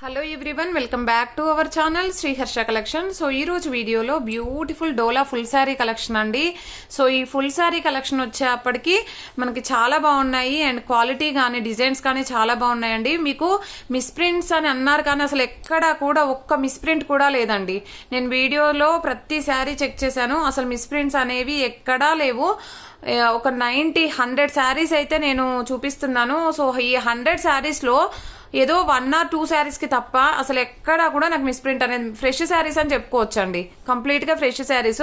Hello everyone, welcome back to our channel Sri Harsha collection. So ఈ రోజు వీడియోలో బ్యూటిఫుల్ డోలా ఫుల్ శారీ కలెక్షన్ అండి. సో ఈ ఫుల్ శారీ కలెక్షన్ వచ్చేప్పటికి మనకి చాలా బాగున్నాయి అండ్ క్వాలిటీ కానీ డిజైన్స్ కానీ చాలా బాగున్నాయండి. మీకు మిస్ప్రింట్స్ అని అన్నారు కానీ అసలు ఎక్కడా కూడా ఒక్క మిస్ప్రింట్ కూడా లేదండి. నేను వీడియోలో ప్రతి శారీ చెక్ చేశాను, అసలు మిస్ప్రింట్స్ అనేవి ఎక్కడా లేవు. ఒక 90-100 శారీస్ అయితే నేను చూపిస్తున్నాను. సో ఈ 100 శారీస్లో ఏదో 1 or 2 శారీస్ కి తప్ప అసలు ఎక్కడా కూడా నాకు మిస్ప్రింట్ అనేది ఫ్రెష్ శారీస్ అని చెప్పుకోవచ్చు అండి. కంప్లీట్ గా ఫ్రెష్ శారీస్.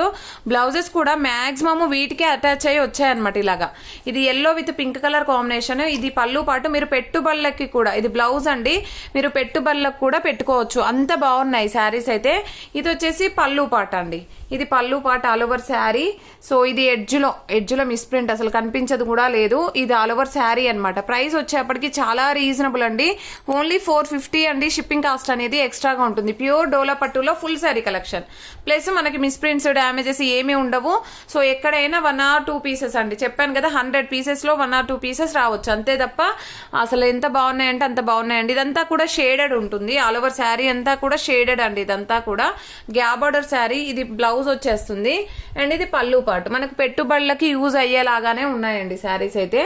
బ్లౌజెస్ కూడా మాక్సిమం వీటికే అటాచ్ అయ్యి వచ్చాయన్నమాట. ఇలాగా ఇది yellow with pink colour combination. ఇది పళ్ళు పాటు మీరు పెట్టుబడులకి కూడా, ఇది బ్లౌజ్ అండి, మీరు పెట్టుబడులకు కూడా పెట్టుకోవచ్చు. అంత బాగున్నాయి శారీస్ అయితే. ఇది వచ్చేసి పళ్ళు పాట అండి. ఇది పళ్ళు పాట ఆల్ ఓవర్ శారీ. సో ఇది ఎడ్జ్లో మిస్ప్రింట్ అసలు కనిపించదు కూడా లేదు. ఇది ఆల్ ఓవర్ శారీ అనమాట. ప్రైస్ వచ్చేప్పటికి చాలా రీజనబుల్ అండి. ఓన్లీ 450 అండి. షిప్పింగ్ కాస్ట్ అనేది ఎక్స్ట్రాగా ఉంటుంది. ప్యూర్ డోలా పట్టులో ఫుల్ శారీ కలెక్షన్. ప్లస్ మనకి మిస్ప్రింట్స్ డ్యామేజెస్ ఏమీ ఉండవు. సో ఎక్కడైనా 1 or 2 పీసెస్ అండి. చెప్పాను కదా, 100 పీసెస్లో 1 or 2 పీసెస్ రావచ్చు అంతే తప్ప అసలు ఎంత బాగున్నాయంటే అంత బాగున్నాయండి. ఇదంతా కూడా షేడెడ్ ఉంటుంది. ఆల్ ఓవర్ శారీ అంతా కూడా షేడెడ్ అండి. ఇదంతా కూడా గ్యాప్ బార్డర్ శారీ. ఇది బ్లౌజ్ వచ్చేస్తుంది అండ్ ఇది పళ్ళు పాటు. మనకు పెట్టుబడులకి యూజ్ అయ్యేలాగానే ఉన్నాయండి శారీస్ అయితే.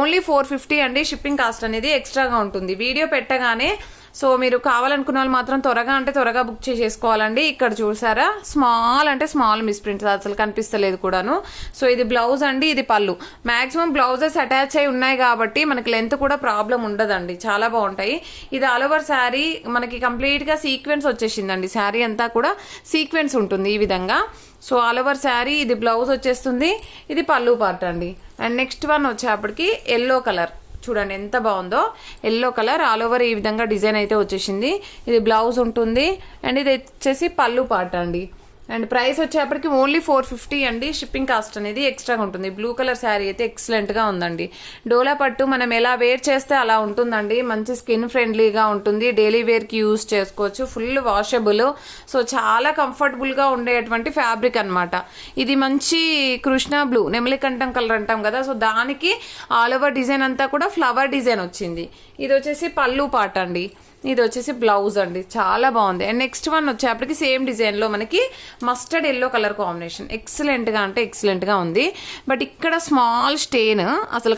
ఓన్లీ 450 అండి. షిప్పింగ్ కాస్ట్ అనేది ఎక్స్ట్రాగా ఉంటుంది. వీడియో పెట్టగానే సో మీరు కావాలనుకున్న వాళ్ళు మాత్రం త్వరగా బుక్ చేసేసుకోవాలండి. ఇక్కడ చూసారా, స్మాల్ అంటే స్మాల్ మిస్ప్రింట్స్ అసలు కనిపిస్తలేదు కూడాను. సో ఇది బ్లౌజ్ అండి, ఇది పళ్ళు. మాక్సిమం బ్లౌజెస్ అటాచ్ అయి ఉన్నాయి కాబట్టి మనకి లెంత్ కూడా ప్రాబ్లం ఉండదండి. చాలా బాగుంటాయి. ఇది ఆల్ ఓవర్ శారీ మనకి కంప్లీట్ గా సీక్వెన్స్ వచ్చేసిందండి. శారీ అంతా కూడా సీక్వెన్స్ ఉంటుంది ఈ విధంగా. So all over sari. ఇది బ్లౌజ్ వచ్చేస్తుంది, ఇది పళ్ళు పార్ట్ అండి. అండ్ నెక్స్ట్ వన్ వచ్చేప్పటికి ఎల్లో కలర్. చూడండి ఎంత బాగుందో. ఎల్లో కలర్ ఆల్ ఓవర్ ఈ విధంగా డిజైన్ అయితే వచ్చేసింది. ఇది బ్లౌజ్ ఉంటుంది అండ్ ఇది వచ్చేసి పళ్ళు పార్ట్ అండి. అండ్ ప్రైస్ వచ్చేప్పటికి ఓన్లీ 450 అండి. షిప్పింగ్ కాస్ట్ అనేది ఎక్స్ట్రాగా ఉంటుంది. బ్లూ కలర్ శారీ అయితే ఎక్సలెంట్గా ఉందండి. డోలా పట్టు మనం ఎలా వేర్ చేస్తే అలా ఉంటుందండి. మంచి స్కిన్ ఫ్రెండ్లీగా ఉంటుంది. డైలీ వేర్కి యూజ్ చేసుకోవచ్చు. Full washable. సో చాలా కంఫర్టబుల్గా ఉండేటువంటి ఫ్యాబ్రిక్ అనమాట. ఇది మంచి కృష్ణ బ్లూ, నెమలికంఠం కలర్ అంటాం కదా. సో దానికి ఆల్ ఓవర్ డిజైన్ అంతా కూడా ఫ్లవర్ డిజైన్ వచ్చింది. ఇది వచ్చేసి పళ్ళు పాట అండి. ఇది వచ్చేసి బ్లౌజ్ అండి. చాలా బాగుంది. అండ్ నెక్స్ట్ వన్ వచ్చేప్పటికి సేమ్ డిజైన్ లో మనకి mustard yellow colour combination. Excellent గా అంటే ఎక్సలెంట్ గా ఉంది. బట్ ఇక్కడ స్మాల్ స్టెయిన్ అసలు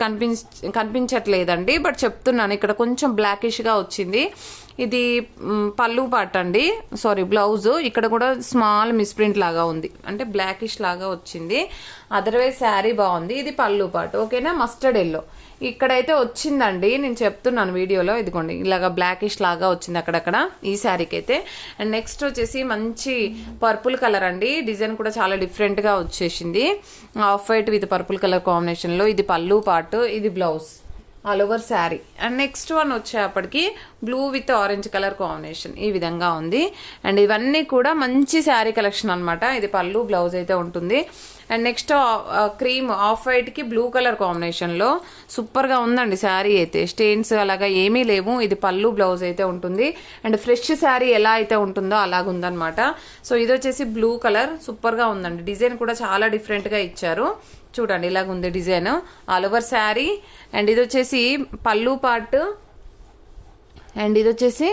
కనిపించట్లేదండి. బట్ చెప్తున్నాను, ఇక్కడ కొంచెం బ్లాకిష్ గా వచ్చింది. ఇది పళ్ళు పాట అండి, సారీ బ్లౌజ్. ఇక్కడ కూడా స్మాల్ మిస్ప్రింట్ లాగా ఉంది, అంటే బ్లాకిష్ లాగా వచ్చింది. అదర్వైజ్ శారీ బాగుంది. ఇది పళ్ళు పాట. ఓకేనా, మస్టర్డ్ ఎల్లో ఇక్కడైతే వచ్చిందండి. నేను చెప్తున్నాను వీడియోలో. ఇదిగోండి ఇలాగా బ్లాకిష్ లాగా వచ్చింది అక్కడక్కడ ఈ శారీకి అయితే. అండ్ నెక్స్ట్ వచ్చేసి మంచి పర్పుల్ కలర్ అండి. డిజైన్ కూడా చాలా డిఫరెంట్ గా వచ్చేసింది. Off white with purple colour combination లో. ఇది పళ్ళు పార్ట్, ఇది blouse all over sari. And next one వచ్చేప్పటికి blue with orange colour combination ఈ విధంగా ఉంది. అండ్ ఇవన్నీ కూడా మంచి శారీ కలెక్షన్ అనమాట. ఇది పళ్ళు, బ్లౌజ్ అయితే ఉంటుంది. And next cream off white కి బ్లూ కలర్ కాంబినేషన్ లో సూపర్ గా ఉందండి శారీ అయితే. స్టెయిన్స్ అలాగా ఏమీ లేవు. ఇది పళ్ళు, బ్లౌజ్ అయితే ఉంటుంది. అండ్ ఫ్రెష్ శారీ ఎలా అయితే ఉంటుందో అలాగుందనమాట. సో ఇది వచ్చేసి బ్లూ కలర్. సూపర్ గా ఉందండి. డిజైన్ కూడా చాలా డిఫరెంట్ గా ఇచ్చారు. చూడండి ఇలాగుంది design all over sari. And ఇది వచ్చేసి పళ్ళు పార్ట్ అండ్ ఇది వచ్చేసి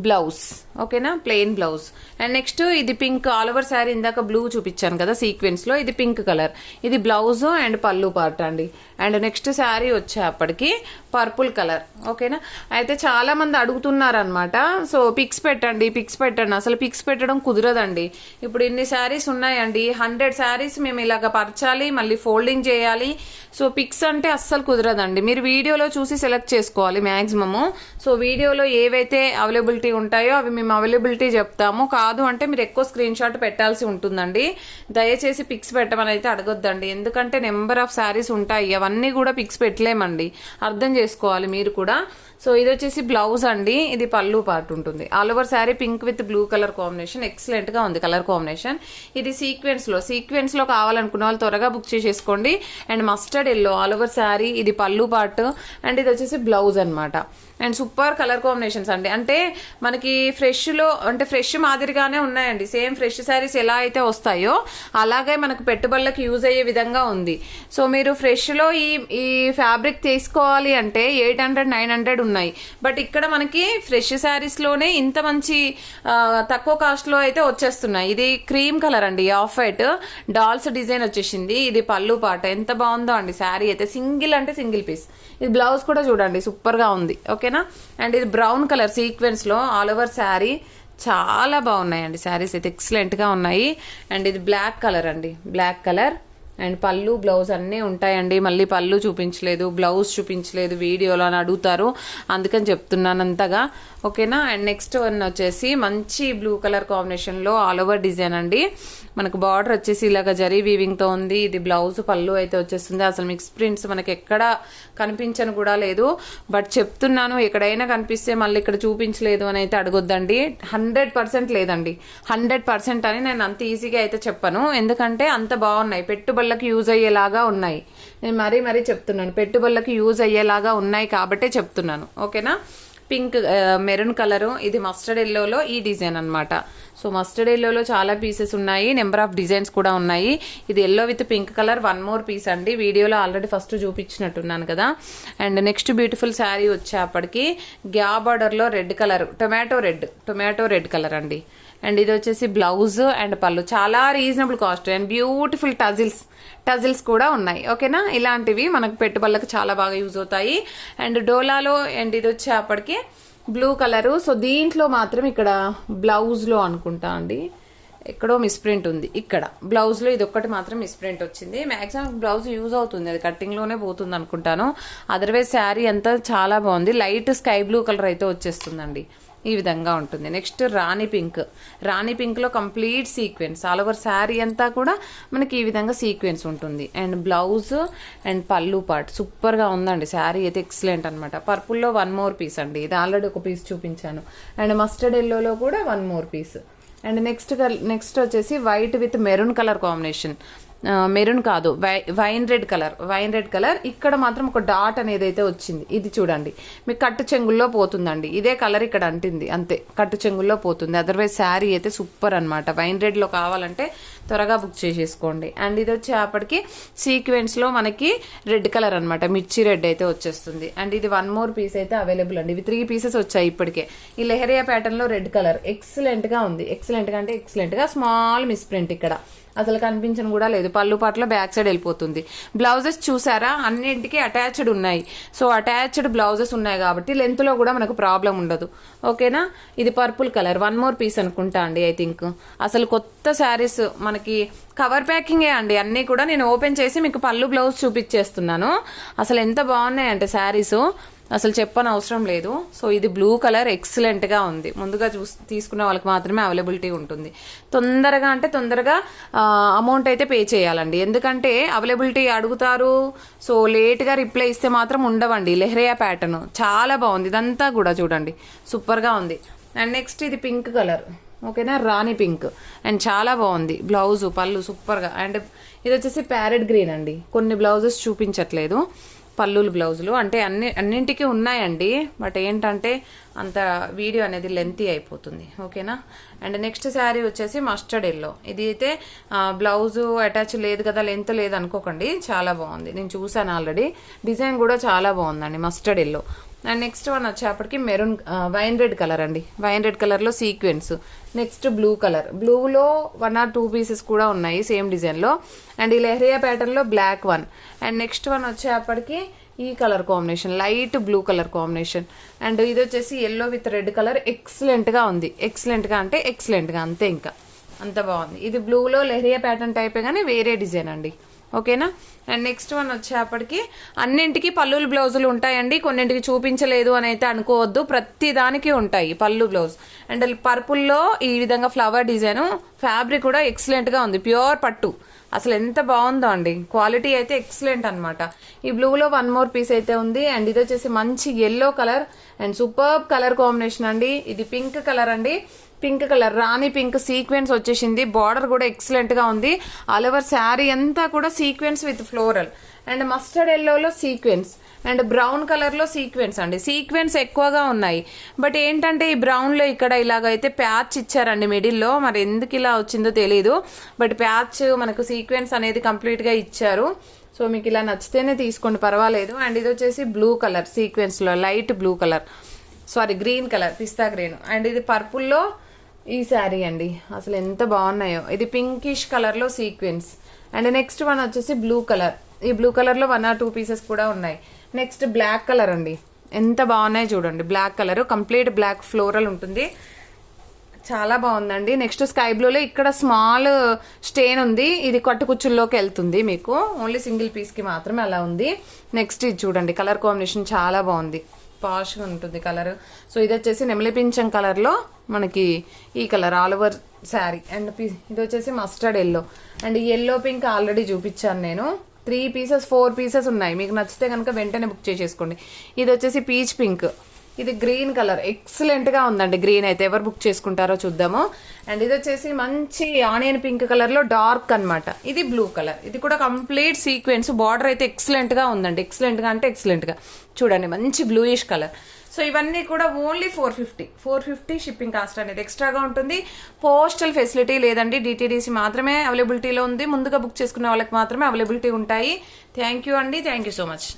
బ్లౌజ్. ఓకేనా, ప్లెయిన్ బ్లౌజ్. అండ్ నెక్స్ట్ ఇది పింక్ ఆల్ ఓవర్ శారీ. ఇందాక బ్లూ చూపించాను కదా సీక్వెన్స్ లో, ఇది పింక్ కలర్. ఇది బ్లౌజ్ అండ్ పళ్ళు పార్ట్ అండి. అండ్ నెక్స్ట్ శారీ వచ్చేప్పటికి పర్పుల్ కలర్. ఓకేనా, అయితే చాలా మంది అడుగుతున్నారు అనమాట. సో పిక్స్ పెట్టండి. అసలు పిక్స్ పెట్టడం కుదరదండి. ఇప్పుడు ఇన్ని శారీస్ ఉన్నాయండి. 100 శారీస్ మేము ఇలాగ పరచాలి, మళ్ళీ ఫోల్డింగ్ చేయాలి. సో పిక్స్ అంటే అస్సలు కుదరదండి. మీరు వీడియోలో చూసి సెలెక్ట్ చేసుకోవాలి మ్యాక్సిమము. సో వీడియోలో ఏవైతే అవైలబిలిటీ ఉంటాయో అవి మేము అవైలబిలిటీ చెప్తాము. కాదు అంటే మీరు ఎక్కువ స్క్రీన్ షాట్ పెట్టాల్సి ఉంటుందండి. దయచేసి పిక్స్ పెట్టమని అయితే అడగొద్దండి. ఎందుకంటే నెంబర్ ఆఫ్ శారీస్ ఉంటాయి, అవన్నీ కూడా పిక్స్ పెట్టలేమండి. అర్థం చేసుకోవాలి మీరు కూడా. సో ఇది వచ్చేసి బ్లౌజ్ అండి. ఇది పళ్ళు పార్ట్ ఉంటుంది. All over sari pink with blue colour combination. Excellent గా ఉంది కలర్ కాంబినేషన్. ఇది సీక్వెన్స్ లో కావాలనుకున్న వాళ్ళు త్వరగా బుక్ చేసేసుకోండి. And mustard yellow all over sari. ఇది పళ్ళు పార్ట్ అండ్ ఇది వచ్చేసి బ్లౌజ్ అనమాట. అండ్ సూపర్ కలర్ కాంబినేషన్స్ అండి. అంటే మనకి ఫ్రెష్లో అంటే ఫ్రెష్ మాదిరిగానే ఉన్నాయండి. సేమ్ ఫ్రెష్ శారీస్ ఎలా అయితే వస్తాయో అలాగే మనకు పెట్టుబడులకు యూజ్ అయ్యే విధంగా ఉంది. సో మీరు ఫ్రెష్లో ఈ ఫ్యాబ్రిక్ తీసుకోవాలి అంటే 800, 900 ఉన్నాయి. బట్ ఇక్కడ మనకి ఫ్రెష్ శారీస్లోనే ఇంత మంచి తక్కువ కాస్ట్లో అయితే వచ్చేస్తున్నాయి. ఇది క్రీమ్ కలర్ అండి, ఆఫ్ వైట్ డాల్స్ డిజైన్ వచ్చేసింది. ఇది పళ్ళు పాట ఎంత బాగుందో అండి. శారీ అయితే సింగిల్ అంటే సింగిల్ పీస్. ఇది బ్లౌజ్ కూడా చూడండి సూపర్ గా ఉంది. ఓకేనా. అండ్ ఇది బ్రౌన్ కలర్ సీక్వెన్స్ లో ఆల్ ఓవర్ శారీ చాలా బాగున్నాయండి. శారీస్ అయితే ఎక్సలెంట్ గా ఉన్నాయి. అండ్ ఇది బ్లాక్ కలర్ అండి, బ్లాక్ కలర్. అండ్ పళ్ళు బ్లౌజ్ అన్నీ ఉంటాయండి. మళ్ళీ పళ్ళు చూపించలేదు, బ్లౌజ్ చూపించలేదు వీడియోలో అని అడుగుతారు, అందుకని చెప్తున్నాను అంతగా. ఓకేనా. అండ్ నెక్స్ట్ వన్ వచ్చేసి మంచి బ్లూ కలర్ కాంబినేషన్లో ఆల్ ఓవర్ డిజైన్ అండి. మనకు బార్డర్ వచ్చేసి ఇలాగ జరీ వీవింగ్తో ఉంది. ఇది బ్లౌజ్ పళ్ళు అయితే వచ్చేస్తుంది. అసలు మిక్స్ ప్రింట్స్ మనకి ఎక్కడ కనిపించను కూడా లేదు. బట్ చెప్తున్నాను, ఎక్కడైనా కనిపిస్తే మళ్ళీ ఇక్కడ చూపించలేదు అని అయితే అడగొద్దండి. 100% లేదండి, 100% అని నేను అంత ఈజీగా అయితే చెప్పను. ఎందుకంటే అంత బాగున్నాయి, పెట్టుబడులకు యూజ్ అయ్యేలాగా ఉన్నాయి. నేను మరీ చెప్తున్నాను, పెట్టుబడులకు యూజ్ అయ్యేలాగా ఉన్నాయి కాబట్టే చెప్తున్నాను. ఓకేనా. పింక్ మెరూన్ కలరు, ఇది మస్టర్డ్ ఎల్లోలో ఈ డిజైన్ అనమాట. సో మస్టర్డ్ ఎల్లోలో చాలా పీసెస్ ఉన్నాయి, నెంబర్ ఆఫ్ డిజైన్స్ కూడా ఉన్నాయి. ఇది yellow with pink colour, 1 more piece అండి. వీడియోలో ఆల్రెడీ ఫస్ట్ చూపించినట్టున్నాను కదా. అండ్ నెక్స్ట్ బ్యూటిఫుల్ శారీ వచ్చేప్పటికి గ్యా బార్డర్లో red colour, tomato red colour అండి. అండ్ ఇది వచ్చేసి బ్లౌజ్ అండ్ పళ్ళు, చాలా reasonable cost and beautiful tassels కూడా ఉన్నాయి. ఓకేనా. ఇలాంటివి మనకు పెట్టుబడులకు చాలా బాగా యూజ్ అవుతాయి. అండ్ డోలాలో అండ్ ఇది వచ్చేప్పటికి బ్లూ కలరు. సో దీంట్లో మాత్రం ఇక్కడ బ్లౌజ్లో అనుకుంటా అండి ఎక్కడో మిస్ప్రింట్ ఉంది. ఇక్కడ బ్లౌజ్లో ఇది ఒక్కటి మాత్రం మిస్ప్రింట్ వచ్చింది. మ్యాక్సిమం బ్లౌజ్ యూజ్ అవుతుంది, అది కట్టింగ్లోనే పోతుంది అనుకుంటాను. అదర్వైజ్ శారీ అంతా చాలా బాగుంది. లైట్ స్కై బ్లూ కలర్ అయితే వచ్చేస్తుందండి. ఈ విధంగా ఉంటుంది. నెక్స్ట్ రాణి పింక్లో complete sequence all over sari అంతా కూడా మనకి ఈ విధంగా సీక్వెన్స్ ఉంటుంది. And blouse and pallu part సూపర్గా ఉందండి. శారీ అయితే ఎక్సలెంట్ అనమాట. పర్పుల్లో 1 మోర్ పీస్ అండి, ఇది ఆల్రెడీ ఒక పీస్ చూపించాను. అండ్ మస్టర్డ్ ఎల్లోలో కూడా 1 మోర్ పీస్. అండ్ నెక్స్ట్ వచ్చేసి white with maroon colour combination. Maroon కాదు, వైన్ రెడ్ కలర్. ఇక్కడ మాత్రం ఒక డాట్ అనేది అయితే వచ్చింది. ఇది చూడండి, మీకు కట్టు చెంగుల్లో పోతుందండి. ఇదే కలర్ ఇక్కడ అంటింది, అంతే కట్టు చెంగుల్లో పోతుంది. అదర్వైజ్ శారీ అయితే సూపర్ అనమాట. వైన్ రెడ్ లో కావాలంటే త్వరగా బుక్ చేసేసుకోండి. అండ్ ఇది వచ్చేప్పటికి సీక్వెన్స్ లో మనకి రెడ్ కలర్ అనమాట, మిర్చి రెడ్ అయితే వచ్చేస్తుంది. అండ్ ఇది 1 మోర్ పీస్ అయితే అవైలబుల్ అండి. ఇవి 3 పీసెస్ వచ్చాయి ఇప్పటికే. ఈ లెహరియా ప్యాటర్న్ లో రెడ్ కలర్ ఎక్సలెంట్ గా ఉంది. ఎక్సలెంట్ గా అంటే ఎక్సలెంట్ గా స్మాల్ మిస్ ప్రింట్ ఇక్కడ అసలు కనిపించను కూడా లేదు. పళ్ళు పాటలో బ్యాక్ సైడ్ వెళ్ళిపోతుంది. బ్లౌజెస్ చూసారా, అన్నింటికి అటాచ్డ్ ఉన్నాయి. సో అటాచ్డ్ బ్లౌజెస్ ఉన్నాయి కాబట్టి లెంత్ లో కూడా మనకు ప్రాబ్లం ఉండదు. ఓకేనా. ఇది పర్పుల్ కలర్ 1 మోర్ పీస్ అనుకుంటా అండి, ఐ థింక్. అసలు కొత్త శారీస్ మనకి కవర్ ప్యాకింగే అండి అన్నీ కూడా. నేను ఓపెన్ చేసి మీకు పళ్ళు బ్లౌజ్ చూపించేస్తున్నాను. అసలు ఎంత బాగున్నాయంటే శారీస్, అసలు చెప్పని అవసరం లేదు. సో ఇది బ్లూ కలర్ ఎక్సలెంట్ గా ఉంది. ముందుగా తీసుకున్న వాళ్ళకి మాత్రమే అవైలబిలిటీ ఉంటుంది. తొందరగా అమౌంట్ అయితే పే చేయాలండి, ఎందుకంటే అవైలబిలిటీ అడుగుతారు. సో లేట్ గా రిప్లై ఇస్తే మాత్రం ఉండవండి. లెహరియా ప్యాటర్న్ చాలా బాగుంది, ఇదంతా కూడా చూడండి సూపర్ గా ఉంది. అండ్ నెక్స్ట్ ఇది పింక్ కలర్. ఓకేనా, రాణి పింక్. అండ్ చాలా బాగుంది బ్లౌజ్ పళ్ళు సూపర్గా. అండ్ ఇది వచ్చేసి ప్యారెట్ గ్రీన్ అండి. కొన్ని బ్లౌజెస్ చూపించట్లేదు, పళ్ళులు బ్లౌజులు అంటే అన్నింటికి ఉన్నాయండి. బట్ ఏంటంటే అంత వీడియో అనేది లెంతీ అయిపోతుంది. ఓకేనా. అండ్ నెక్స్ట్ శారీ వచ్చేసి మస్టర్డ్ ఎల్లో. ఇది అయితే బ్లౌజు అటాచ్ లేదు కదా, లెంత్ లేదు అనుకోకండి, చాలా బాగుంది. నేను చూసాను ఆల్రెడీ, డిజైన్ కూడా చాలా బాగుందండి mustard yellow. And next one వచ్చేప్పటికి మెరూన్ వైన్ రెడ్ కలర్ అండి. వైన్ రెడ్ కలర్లో సీక్వెన్స్. నెక్స్ట్ బ్లూ కలర్, బ్లూలో 1 or 2 పీసెస్ కూడా ఉన్నాయి సేమ్ డిజైన్లో. అండ్ ఈ లెహరియా ప్యాటర్న్లో black one. And next one వచ్చేప్పటికి ఈ colour combination, light blue colour combination. And ఇది వచ్చేసి ఎల్లో విత్ రెడ్ కలర్. ఎక్సలెంట్గా ఉంది, ఎక్సలెంట్గా అంటే ఎక్సలెంట్గా అంతే, ఇంకా అంత బాగుంది. ఇది బ్లూలో లెహరియా ప్యాటర్న్ టైపే కానీ వేరే డిజైన్ అండి. ఓకేనా. అండ్ నెక్స్ట్ వన్ వచ్చేప్పటికి అన్నింటికి పళ్ళులు బ్లౌజులు ఉంటాయండి, కొన్నింటికి చూపించలేదు అని అయితే అనుకోవద్దు, ప్రతి దానికి ఉంటాయి పళ్ళు బ్లౌజ్. అండ్ పర్పుల్లో ఈ విధంగా ఫ్లవర్ డిజైన్, ఫ్యాబ్రిక్ కూడా ఎక్సలెంట్గా ఉంది, ప్యూర్ పట్టు. అసలు ఎంత బాగుందో అండి, క్వాలిటీ అయితే ఎక్సలెంట్ అనమాట. ఈ బ్లూలో 1 మోర్ పీస్ అయితే ఉంది. అండ్ ఇది వచ్చేసి మంచి yellow colour and super colour combination అండి. ఇది పింక్ కలర్ అండి. Pink colour rani pink sequence వచ్చేసింది. బార్డర్ కూడా ఎక్సలెంట్ గా ఉంది. ఆల్ ఓవర్ శారీ అంతా కూడా sequence with floral and mustard ఎల్లోలో సీక్వెన్స్ అండ్ బ్రౌన్ కలర్ లో సీక్వెన్స్ అండి. సీక్వెన్స్ ఎక్కువగా ఉన్నాయి. బట్ ఏంటంటే ఈ బ్రౌన్ లో ఇక్కడ ఇలాగైతే ప్యాచ్ ఇచ్చారండి మిడిల్లో. మరి ఎందుకు ఇలా వచ్చిందో తెలీదు. బట్ ప్యాచ్ మనకు సీక్వెన్స్ అనేది కంప్లీట్ గా ఇచ్చారు. సో మీకు ఇలా నచ్చితేనే తీసుకోండి, పర్వాలేదు. అండ్ ఇది వచ్చేసి బ్లూ కలర్ సీక్వెన్స్ లో, light blue colour, sorry green colour, pista green. And ఇది పర్పుల్లో ఈ శారీ అండి. అసలు ఎంత బాగున్నాయో. ఇది పింకిష్ కలర్ లో సీక్వెన్స్. అండ్ నెక్స్ట్ వన్ వచ్చేసి బ్లూ కలర్. ఈ బ్లూ కలర్ లో 1 or 2 పీసెస్ కూడా ఉన్నాయి. నెక్స్ట్ బ్లాక్ కలర్ అండి. ఎంత బాగున్నాయి చూడండి. Black colour complete black floral ఉంటుంది, చాలా బాగుందండి. నెక్స్ట్ స్కై బ్లూలో ఇక్కడ స్మాల్ స్టెయిన్ ఉంది. ఇది కట్టు కుచ్చుల్లోకి వెళ్తుంది మీకు, ఓన్లీ సింగిల్ పీస్ కి మాత్రమే అలా ఉంది. నెక్స్ట్ ఇది చూడండి, కలర్ కాంబినేషన్ చాలా బాగుంది, పాష్గా ఉంటుంది కలర్. సో ఇది వచ్చేసి నెమలి పింఛం కలర్ లో మనకి ఈ colour all over sari. And ఇది వచ్చేసి మస్టర్డ్ ఎల్లో. అండ్ ఈ ఎల్లో పింక్ ఆల్రెడీ చూపించాను నేను. 3 పీసెస్ 4 పీసెస్ ఉన్నాయి. మీకు నచ్చితే కనుక వెంటనే బుక్ చేసేసుకోండి. ఇది వచ్చేసి పీచ్ పింక్. ఇది గ్రీన్ కలర్ ఎక్సలెంట్ గా ఉందండి. గ్రీన్ అయితే ఎవరు బుక్ చేసుకుంటారో చూద్దాము. అండ్ ఇది వచ్చేసి మంచి ఆనియన్ పింక్ కలర్ లో డార్క్ అన్నమాట. ఇది బ్లూ కలర్. ఇది కూడా కంప్లీట్ సీక్వెన్స్. బార్డర్ అయితే ఎక్సలెంట్ గా ఉందండి. ఎక్సలెంట్ గా అంటే ఎక్సలెంట్ గా చూడండి, మంచి బ్లూయిష్ కలర్. సో ఇవన్నీ కూడా ఓన్లీ 450 షిప్పింగ్ కాస్ట్ అనేది ఎక్స్ట్రాగా ఉంటుంది. పోస్టల్ ఫెసిలిటీ లేదండి, డిటిడిసి మాత్రమే అవైలబిలిటీలో ఉంది. ముందుగా బుక్ చేసుకున్న వాళ్ళకి మాత్రమే అవైలబిలిటీ ఉంటాయి. థ్యాంక్ యూ అండి, థ్యాంక్ యూ సో మచ్.